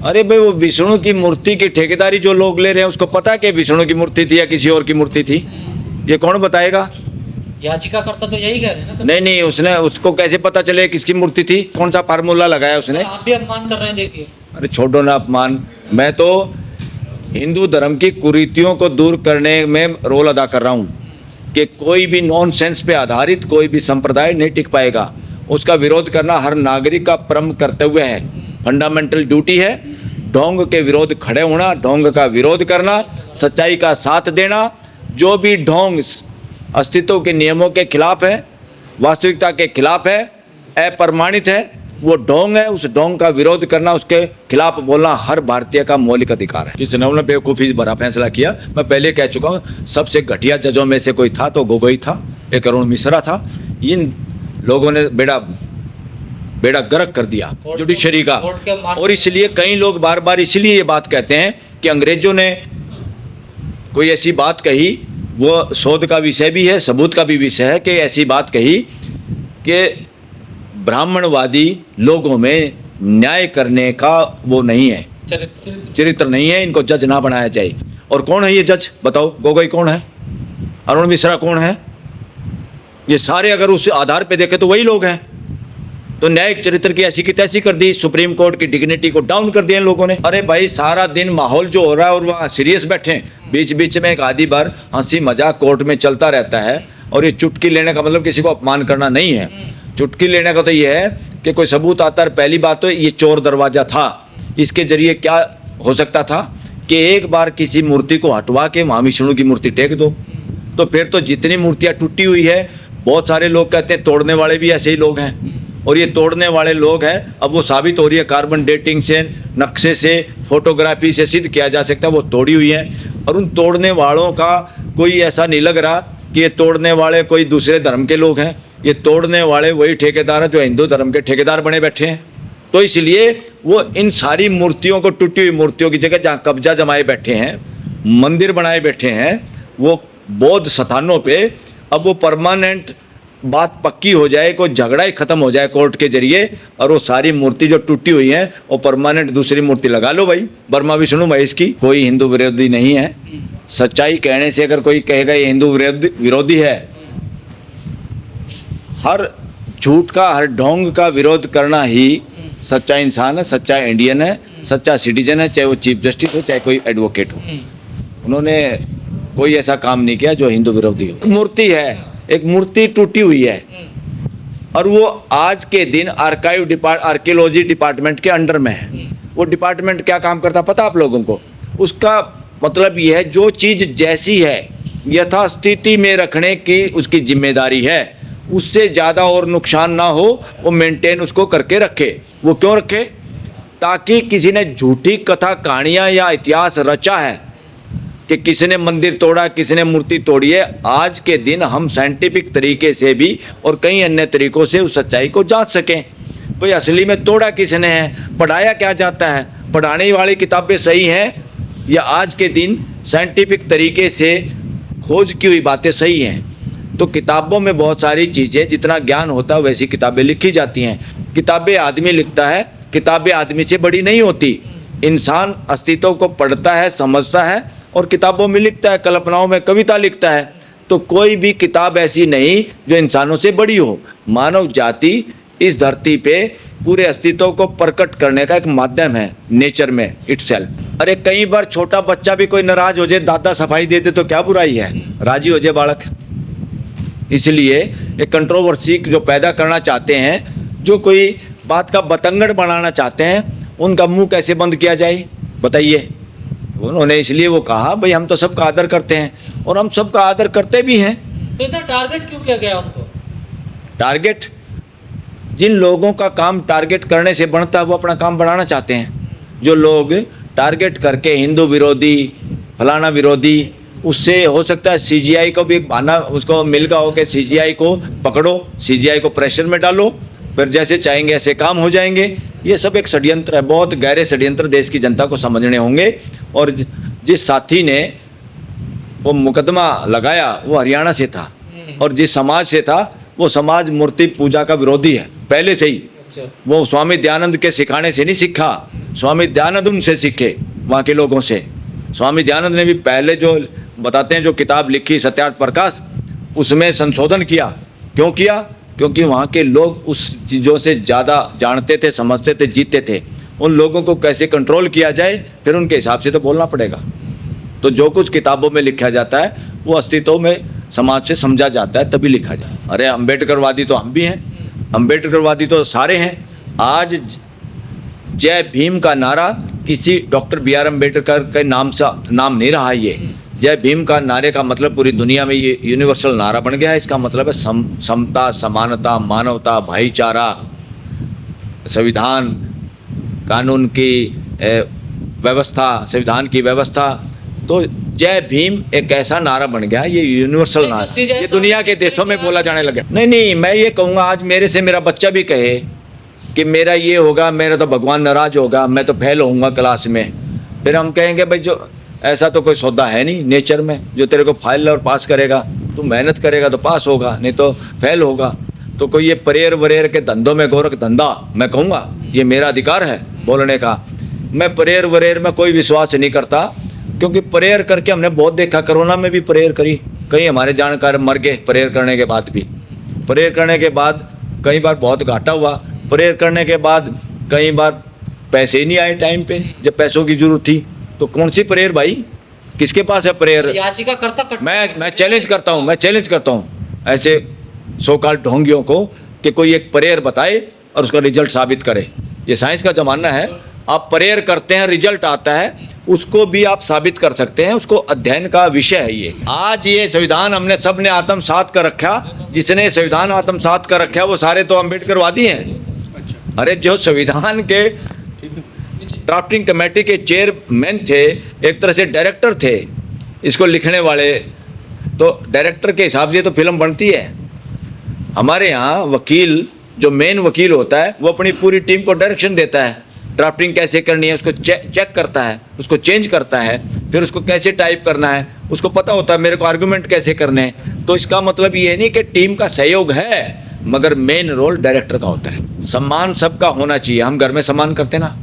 अरे भाई, वो विष्णु की मूर्ति की ठेकेदारी जो लोग ले रहे हैं उसको पता है कि विष्णु की मूर्ति थी या किसी और की मूर्ति थी? ये कौन बताएगा? याचिकाकर्ता तो यही कह रहे हैं ना सर। नहीं, उसने उसको कैसे पता चले किसकी मूर्ति थी? कौन सा फार्मूला लगाया उसने? आप भी अपमान कर रहे हैं, देखिए। अरे छोड़ो ना अपमान। मैं तो हिंदू धर्म की कुरीतियों को दूर करने में रोल अदा कर रहा हूँ कि कोई भी नॉनसेंस पे आधारित कोई भी संप्रदाय नहीं टिक पाएगा। उसका विरोध करना हर नागरिक का परम कर्तव्य है, फंडामेंटल ड्यूटी है। ढोंग के विरोध खड़े होना, ढोंग का विरोध करना, सच्चाई का साथ देना। जो भी ढोंग अस्तित्व के नियमों के खिलाफ है, वास्तविकता के खिलाफ है, अप्रमाणित है, वो ढोंग है। उस ढोंग का विरोध करना, उसके खिलाफ बोलना हर भारतीय का मौलिक अधिकार है। किसी ने बेवकूफ़ी भरा फैसला किया। मैं पहले कह चुका हूँ, सबसे घटिया जजों में से कोई था तो गोगोई था, एक अरुण मिश्रा था। इन लोगों ने बेड़ा गर्क कर दिया जुडिशरी का। और इसलिए कई लोग बार बार इसलिए ये बात कहते हैं कि अंग्रेजों ने कोई ऐसी बात कही, वो शोध का विषय भी है, सबूत का भी विषय है, कि ऐसी बात कही कि ब्राह्मणवादी लोगों में न्याय करने का वो नहीं है, चरित्र नहीं है, इनको जज ना बनाया जाए। और कौन है ये जज? बताओ, गोगोई कौन है? अरुण मिश्रा कौन है? ये सारे अगर उस आधार पे देखें तो वही लोग हैं। तो न्यायिक चरित्र की ऐसी की तैसी कर दी, सुप्रीम कोर्ट की डिग्निटी को डाउन कर दिया इन लोगों ने। अरे भाई, सारा दिन माहौल जो हो रहा है और वहाँ सीरियस बैठे, बीच बीच में एक आधी बार हंसी मजाक कोर्ट में चलता रहता है। और ये चुटकी लेने का मतलब किसी को अपमान करना नहीं है। चुटकी लेने का तो ये है कि कोई सबूत आता है। पहली बात तो ये चोर दरवाजा था। इसके जरिए क्या हो सकता था कि एक बार किसी मूर्ति को हटवा के वहाँ विष्णु की मूर्ति टेक दो, तो फिर तो जितनी मूर्तियाँ टूटी हुई है, बहुत सारे लोग कहते हैं तोड़ने वाले भी ऐसे ही लोग हैं। और ये तोड़ने वाले लोग हैं, अब वो साबित हो रही है कार्बन डेटिंग से, नक्शे से, फोटोग्राफी से सिद्ध किया जा सकता है वो तोड़ी हुई है। और उन तोड़ने वालों का कोई ऐसा नहीं लग रहा कि ये तोड़ने वाले कोई दूसरे धर्म के लोग हैं। ये तोड़ने वाले वही ठेकेदार हैं जो हिंदू धर्म के ठेकेदार बने बैठे हैं। तो इसलिए वो इन सारी मूर्तियों को, टूटी हुई मूर्तियों की जगह जहाँ कब्जा जमाए बैठे हैं, मंदिर बनाए बैठे हैं, वो बौद्ध स्थानों पे, अब वो परमानेंट बात पक्की हो जाए, कोई झगड़ा ही खत्म हो जाए कोर्ट के जरिए, और वो सारी मूर्ति जो टूटी हुई है वो परमानेंट दूसरी मूर्ति लगा लो भाई। ब्रह्मा विष्णु महेश की कोई हिंदू विरोधी नहीं है। सच्चाई कहने से अगर कोई कहेगा ये हिंदू विरोधी है, हर झूठ का, हर ढोंग का विरोध करना ही सच्चा इंसान है, सच्चा इंडियन है, सच्चा सिटीजन है, चाहे वो चीफ जस्टिस हो, चाहे कोई एडवोकेट हो। उन्होंने कोई ऐसा काम नहीं किया जो हिंदू विरोधी हो। मूर्ति है, एक मूर्ति टूटी हुई है, और वो आज के दिन आर्कियोलॉजी डिपार्टमेंट के अंडर में है। वो डिपार्टमेंट क्या काम करता पता आप लोगों को? उसका मतलब ये है, जो चीज़ जैसी है यथास्थिति में रखने की उसकी जिम्मेदारी है। उससे ज़्यादा और नुकसान ना हो, वो मेंटेन उसको करके रखे। वो क्यों रखे? ताकि किसी ने झूठी कथा कहानियाँ या इतिहास रचा है कि किसी ने मंदिर तोड़ा, किसी ने मूर्ति तोड़ी है। आज के दिन हम साइंटिफिक तरीके से भी और कई अन्य तरीक़ों से उस सच्चाई को जांच सकें। भाई असली में तोड़ा किसने है, पढ़ाया क्या जाता है, पढ़ाने वाली किताबें सही हैं या आज के दिन साइंटिफिक तरीके से खोज की हुई बातें सही हैं? तो किताबों में बहुत सारी चीज़ें, जितना ज्ञान होता है वैसी किताबें लिखी जाती हैं। किताबें आदमी लिखता है, किताबें आदमी से बड़ी नहीं होती। इंसान अस्तित्व को पढ़ता है, समझता है और किताबों में लिखता है, कल्पनाओं में कविता लिखता है। तो कोई भी किताब ऐसी नहीं जो इंसानों से बड़ी हो। मानव जाति इस धरती पे पूरे अस्तित्व को प्रकट करने का एक माध्यम है, नेचर में इटसेल्फ। अरे कई बार छोटा बच्चा भी कोई नाराज हो जाए, दादा सफाई दे दे तो क्या बुराई है, राजी हो जाए बालक। इसलिए एक कंट्रोवर्सी जो पैदा करना चाहते हैं, जो कोई बात का बतंगड़ बनाना चाहते हैं, उनका मुंह कैसे बंद किया जाए बताइए। उन्होंने इसलिए वो कहा भाई हम तो सबका आदर करते हैं और हम सबका आदर करते भी हैं। तो इतना टारगेट क्यों किया गया उनको? टारगेट, जिन लोगों का काम टारगेट करने से बनता है वो अपना काम बढ़ाना चाहते हैं। जो लोग टारगेट करके हिंदू विरोधी, फलाना विरोधी, उससे हो सकता है सीजीआई को भी एक बहाना उसको मिल गया हो कि सीजीआई को पकड़ो, सीजीआई को प्रेशर में डालो, फिर जैसे चाहेंगे ऐसे काम हो जाएंगे। ये सब एक षड्यंत्र है, बहुत गहरे षड्यंत्र देश की जनता को समझने होंगे। और जिस साथी ने वो मुकदमा लगाया वो हरियाणा से था, और जिस समाज से था वो समाज मूर्ति पूजा का विरोधी है पहले से ही। अच्छा वो स्वामी दयानंद के सिखाने से नहीं सीखा, स्वामी दयानंद उनसे सीखे, वहाँ के लोगों से। स्वामी दयानंद ने भी पहले जो बताते हैं जो किताब लिखी सत्यार्थ प्रकाश, उसमें संशोधन किया। क्यों किया? क्योंकि वहाँ के लोग उस चीज़ों से ज़्यादा जानते थे, समझते थे, जीते थे। उन लोगों को कैसे कंट्रोल किया जाए, फिर उनके हिसाब से तो बोलना पड़ेगा। तो जो कुछ किताबों में लिखा जाता है वो अस्तित्व में समाज से समझा जाता है, तभी लिखा जाए। अरे अम्बेडकरवादी तो हम भी हैं, अम्बेडकरवादी तो सारे हैं। आज जय भीम का नारा किसी डॉक्टर बी आर अम्बेडकर के नाम नहीं रहा। ये जय भीम का नारे का मतलब पूरी दुनिया में ये यूनिवर्सल नारा बन गया है। इसका मतलब है समता, समानता, मानवता, भाईचारा, संविधान, कानून की व्यवस्था, संविधान की व्यवस्था। तो जय भीम एक ऐसा नारा बन गया, ये यूनिवर्सल नारा, ये दुनिया के देशों में बोला जाने लगा। नहीं, मैं ये कहूँगा आज मेरे से मेरा बच्चा भी कहे कि मेरा ये होगा, मेरा तो भगवान नाराज होगा, मैं तो फेल होऊंगा क्लास में, फिर हम कहेंगे भाई जो ऐसा तो कोई सौदा है नहीं नेचर में जो तेरे को फाइल और पास करेगा। तू मेहनत करेगा तो पास होगा, नहीं तो फेल होगा। तो कोई ये प्रेयर वरेयर के धंधों में गोरख धंधा, मैं कहूँगा ये मेरा अधिकार है बोलने का। मैं प्रेयर वरेयर में कोई विश्वास नहीं करता, क्योंकि प्रेयर करके हमने बहुत देखा। कोरोना में भी प्रेयर करी, कई हमारे जानकार मर गए प्रेयर करने के बाद भी। प्रेयर करने के बाद कई बार बहुत घाटा हुआ, प्रेयर करने के बाद कई बार पैसे ही नहीं आए टाइम पे, जब पैसों की जरूरत थी। तो कौन सी प्रेयर भाई, किसके पास है प्रेयर? याचिका करता मैं चैलेंज करता हूँ ऐसे सो कॉल्ड ढोंगियों को कि कोई एक प्रेयर बताए और उसका रिजल्ट साबित करे। ये साइंस का ज़माना है, आप प्रेयर करते हैं, रिजल्ट आता है, उसको भी आप साबित कर सकते हैं, उसको अध्ययन का विषय है ये। आज ये संविधान हमने सब ने आत्मसात कर रखा, जिसने संविधान आत्मसात कर रखा वो सारे तो अम्बेडकरवादी हैं। अरे जो संविधान के ड्राफ्टिंग कमेटी के चेयरमैन थे, एक तरह से डायरेक्टर थे इसको लिखने वाले, तो डायरेक्टर के हिसाब से तो फिल्म बनती है। हमारे यहाँ वकील, जो मेन वकील होता है, वो अपनी पूरी टीम को डायरेक्शन देता है, ड्राफ्टिंग कैसे करनी है, उसको चेक करता है, उसको चेंज करता है, फिर उसको कैसे टाइप करना है उसको पता होता है, मेरे को आर्गूमेंट कैसे करने हैं। तो इसका मतलब ये नहीं कि टीम का सहयोग है, मगर मेन रोल डायरेक्टर का होता है। सम्मान सबका होना चाहिए। हम घर में सम्मान करते ना,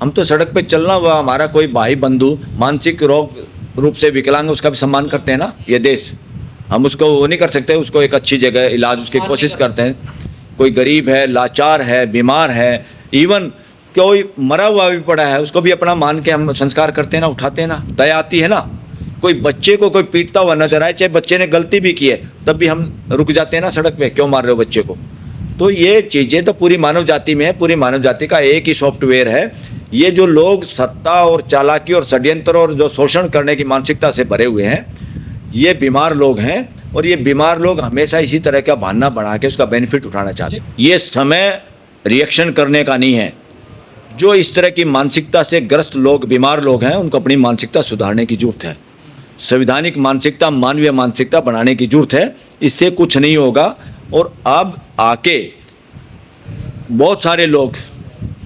हम तो सड़क पे चलना हुआ, हमारा कोई भाई बंधु मानसिक रोग रूप से विकलांग, उसका भी सम्मान करते हैं ना ये देश। हम उसको वो नहीं कर सकते, उसको एक अच्छी जगह इलाज उसकी कोशिश करते हैं। कोई गरीब है, लाचार है, बीमार है, इवन कोई मरा हुआ भी पड़ा है, उसको भी अपना मान के हम संस्कार करते हैं ना, उठाते हैं ना, दया आती है ना। कोई बच्चे को कोई पीटता हुआ नजर आए, चाहे बच्चे ने गलती भी की है, तब भी हम रुक जाते हैं ना सड़क पे, क्यों मार रहे हो बच्चे को। तो ये चीज़ें तो पूरी मानव जाति में है, पूरी मानव जाति का एक ही सॉफ्टवेयर है। ये जो लोग सत्ता और चालाकी और षड्यंत्र और जो शोषण करने की मानसिकता से भरे हुए हैं, ये बीमार लोग हैं, और ये बीमार लोग हमेशा इसी तरह का बहाना बना के उसका बेनिफिट उठाना चाहते हैं। ये समय रिएक्शन करने का नहीं है। जो इस तरह की मानसिकता से ग्रस्त लोग, बीमार लोग हैं, उनको अपनी मानसिकता सुधारने की जरूरत है। संवैधानिक मानसिकता, मानवीय मानसिकता बनाने की जरूरत है, इससे कुछ नहीं होगा। और अब आके बहुत सारे लोग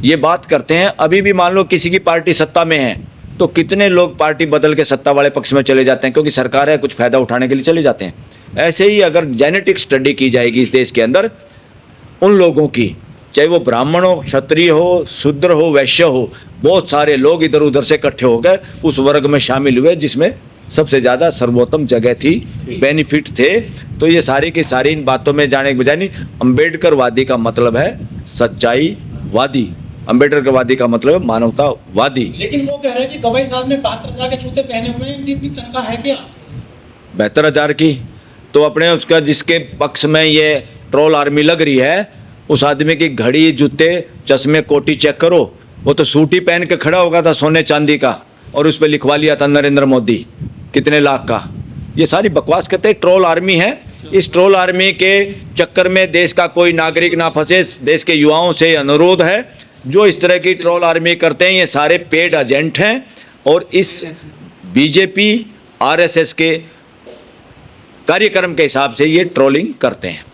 ये बात करते हैं, अभी भी मान लो किसी की पार्टी सत्ता में है तो कितने लोग पार्टी बदल के सत्ता वाले पक्ष में चले जाते हैं, क्योंकि सरकार है, कुछ फ़ायदा उठाने के लिए चले जाते हैं। ऐसे ही अगर जेनेटिक स्टडी की जाएगी इस देश के अंदर उन लोगों की, चाहे वो ब्राह्मण हो, क्षत्रिय हो, शूद्र हो, वैश्य हो, बहुत सारे लोग इधर उधर से इकट्ठे हो गए, उस वर्ग में शामिल हुए जिसमें सबसे ज़्यादा सर्वोत्तम जगह थी, बेनिफिट थे। तो ये सारी की सारी इन बातों में जाने के बजाय नहीं, अम्बेडकरवादी का मतलब है सच्चाईवादी, अम्बेडकरवादी का मतलब है मानवतावादी। लेकिन वो कह रहे हैं कि गवाई साहब ने 72,000 के जूते पहने हुए हैं, इनकी तनख्वाह है क्या? 72,000 की तो अपने उसका जिसके पक्ष में ये ट्रोल आर्मी लग रही है, उस आदमी की घड़ी, जूते, चश्मे, कोटी चेक करो। वो तो सूट ही पहन के खड़ा होगा था सोने चांदी का, और उस पर लिखवा लिया था नरेंद्र मोदी कितने लाख का। ये सारी बकवास करते हैं, ट्रोल आर्मी है। इस ट्रोल आर्मी के चक्कर में देश का कोई नागरिक ना फंसे। देश के युवाओं से अनुरोध है, जो इस तरह की ट्रोल आर्मी करते हैं ये सारे पेड एजेंट हैं, और इस बीजेपी आरएसएस के कार्यक्रम के हिसाब से ये ट्रोलिंग करते हैं।